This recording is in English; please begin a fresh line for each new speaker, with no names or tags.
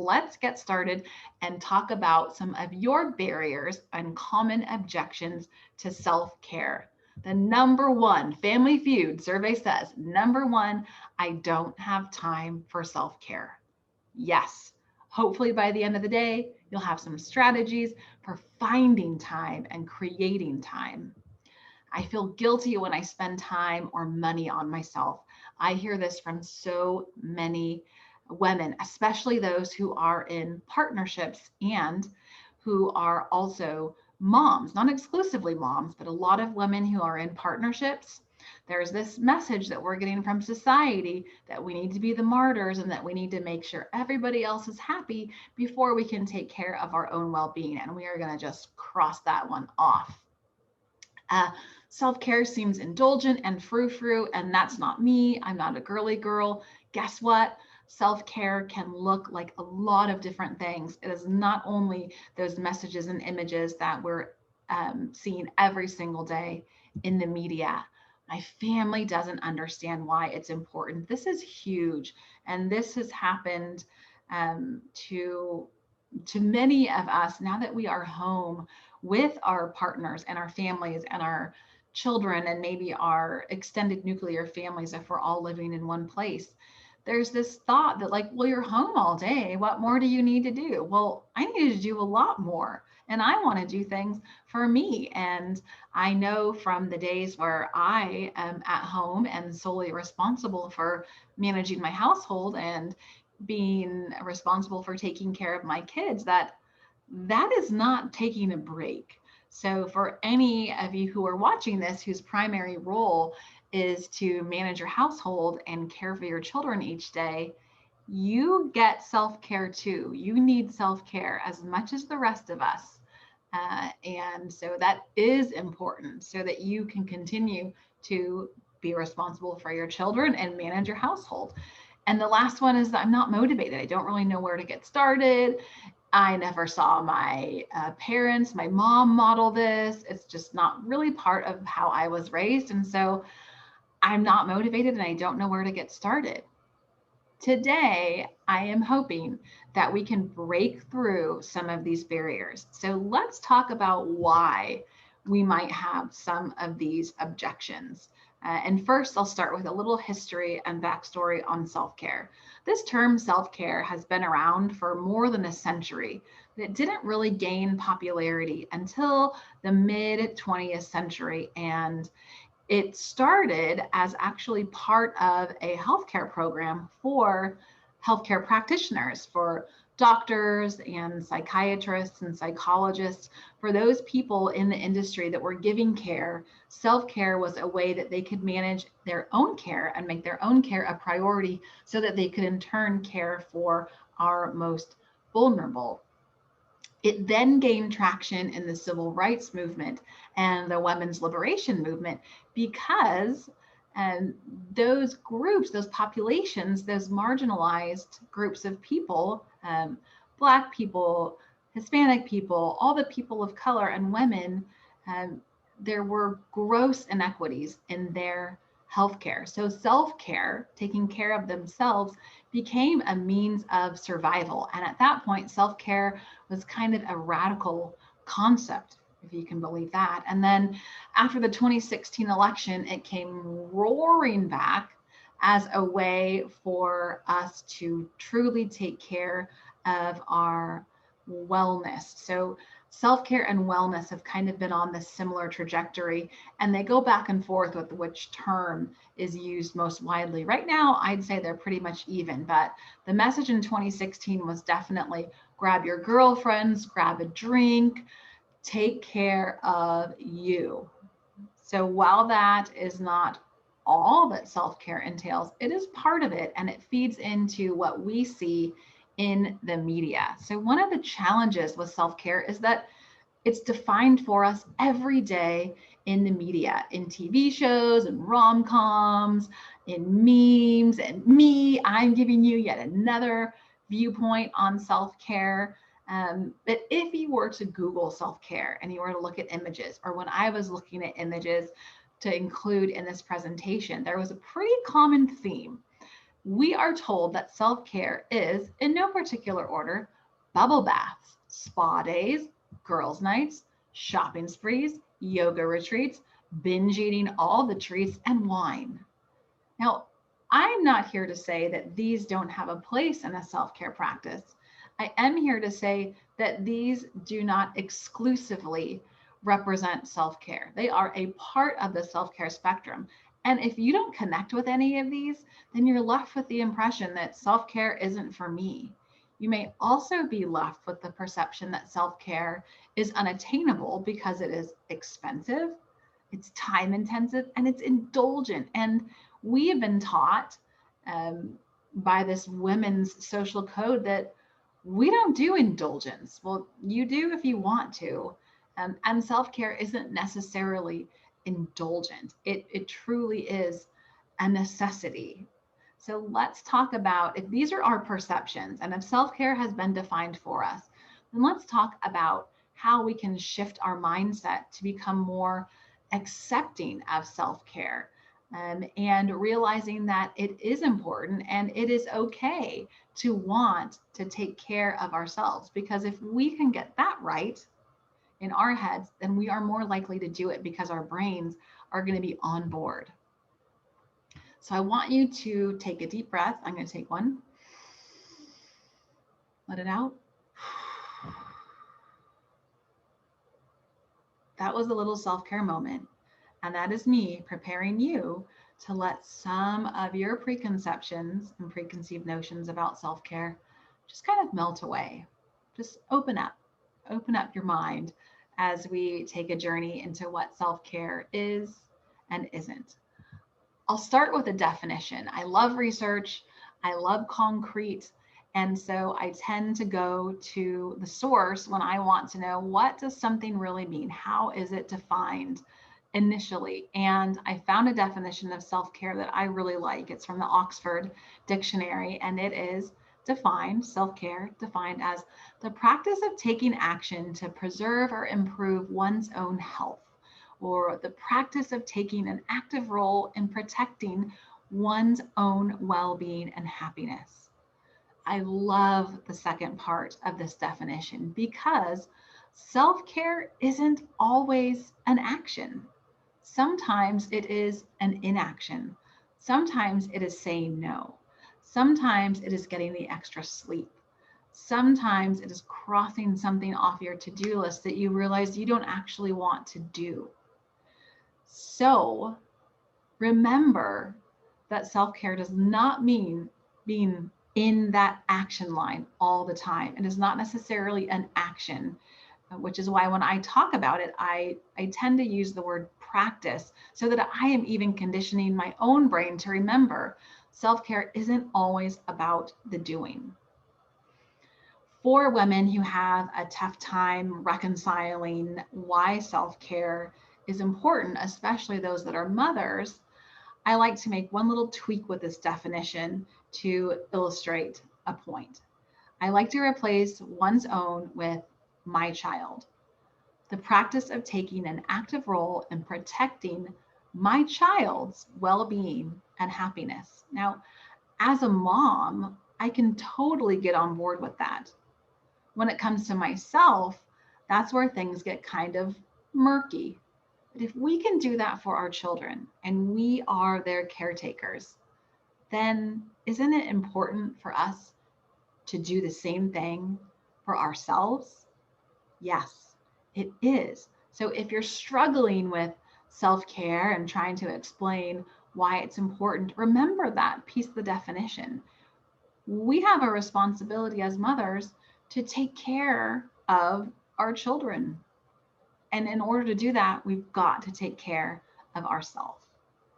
let's get started and talk about some of your barriers and common objections to self care. The number one, Family Feud survey says, number one, I don't have time for self care. Yes. Hopefully, by the end of the day, you'll have some strategies for finding time and creating time. I feel guilty when I spend time or money on myself. I hear this from so many women, especially those who are in partnerships and who are also moms, not exclusively moms, but a lot of women who are in partnerships. There's this message that we're getting from society that we need to be the martyrs and that we need to make sure everybody else is happy before we can take care of our own well being. And we are going to just cross that one off. Uh, Self care seems indulgent and frou frou, and that's not me. I'm not a girly girl. Guess what? Self care can look like a lot of different things. It is not only those messages and images that we're seeing every single day in the media. My family doesn't understand why it's important. This is huge, and this has happened um, to to many of us now that we are home with our partners and our families and our children and maybe our extended nuclear families if we're all living in one place. There's this thought that, like, well, you're home all day. What more do you need to do? Well, I need to do a lot more. And I want to do things for me. And I know from the days where I am at home and solely responsible for managing my household and being responsible for taking care of my kids, that that is not taking a break. So, for any of you who are watching this, whose primary role is to manage your household and care for your children each day, you get self care too. You need self care as much as the rest of us. And so that is important so that you can continue to be responsible for your children and manage your household. And the last one is that I'm not motivated. I don't really know where to get started. I never saw my parents, my mom model this. It's just not really part of how I was raised. And so I'm not motivated and I don't know where to get started. Today, I am hoping that we can break through some of these barriers. So let's talk about why we might have some of these objections. And first, I'll start with a little history and backstory on self care. This term self care has been around for more than a century, but it didn't really gain popularity until the mid 20th century. And it started as actually part of a healthcare program for healthcare practitioners, for doctors and psychiatrists and psychologists, for those people in the industry that were giving care. Self care was a way that they could manage their own care and make their own care a priority so that they could in turn care for our most vulnerable. It then gained traction in the civil rights movement and the women's liberation movement because um, those groups, those populations, those marginalized groups of people, Black people, Hispanic people, all the people of color and women, um, there were gross inequities in their healthcare. So self care, taking care of themselves, became a means of survival. And at that point, self care was kind of a radical concept, if you can believe that. And then after the 2016 election, it came roaring back as a way for us to truly take care of our wellness. So self care and wellness have kind of been on this similar trajectory, and they go back and forth with which term is used most widely. Right now, I'd say they're pretty much even, but the message in 2016 was definitely grab your girlfriends, grab a drink, take care of you. So while that is not all that self care entails, it is part of it and it feeds into what we see in the media. So, one of the challenges with self care is that it's defined for us every day in the media, in TV shows and rom coms, in memes, and me. I'm giving you yet another viewpoint on self care. But if you were to Google self care and you were to look at images, or when I was looking at images to include in this presentation, there was a pretty common theme. We are told that self-care is, in no particular order, bubble baths, spa days, girls' nights, shopping sprees, yoga retreats, binge eating all the treats, and wine. Now, I'm not here to say that these don't have a place in a self care practice. I am here to say that these do not exclusively represent self care. They are a part of the self care spectrum. And if you don't connect with any of these, then you're left with the impression that self care isn't for me. You may also be left with the perception that self care is unattainable because it is expensive, it's time intensive, and it's indulgent. And we have been taught um, by this women's social code that we don't do indulgence. Well, you do if you want to. And self care isn't necessarily indulgent, it truly is a necessity. So let's talk about if these are our perceptions and if self care has been defined for us, then let's talk about how we can shift our mindset to become more accepting of self care, and realizing that it is important and it is okay to want to take care of ourselves. Because if we can get that right in our heads, then we are more likely to do it because our brains are going to be on board. So I want you to take a deep breath. I'm going to take one, let it out. That was a little self care moment. And that is me preparing you to let some of your preconceptions and preconceived notions about self care just kind of melt away. Just open up your mind as we take a journey into what self care is and isn't. I'll start with a definition. I love research, I love concrete. And so I tend to go to the source when I want to know, what does something really mean? How is it defined initially? And I found a definition of self care that I really like. It's from the Oxford Dictionary, and it is defined, self care defined as the practice of taking action to preserve or improve one's own health, or the practice of taking an active role in protecting one's own well being and happiness. I love the second part of this definition because self care isn't always an action. Sometimes it is an inaction. Sometimes it is saying no. Sometimes it is getting the extra sleep. Sometimes it is crossing something off your to do list that you realize you don't actually want to do. So remember that self care does not mean being in that action line all the time. It is not necessarily an action, which is why when I talk about it, I tend to use the word practice so that I am even conditioning my own brain to remember self care isn't always about the doing. For women who have a tough time reconciling why self care is important, especially those that are mothers, I like to make one little tweak with this definition to illustrate a point. I like to replace one's own with my child. The practice of taking an active role in protecting my child's well being and happiness. Now, as a mom, I can totally get on board with that. When it comes to myself, that's where things get kind of murky. But if we can do that for our children and we are their caretakers, then isn't it important for us to do the same thing for ourselves? Yes, it is. So if you're struggling with self care and trying to explain why it's important, remember that piece of the definition. We have a responsibility as mothers to take care of our children. And in order to do that, we've got to take care of ourselves.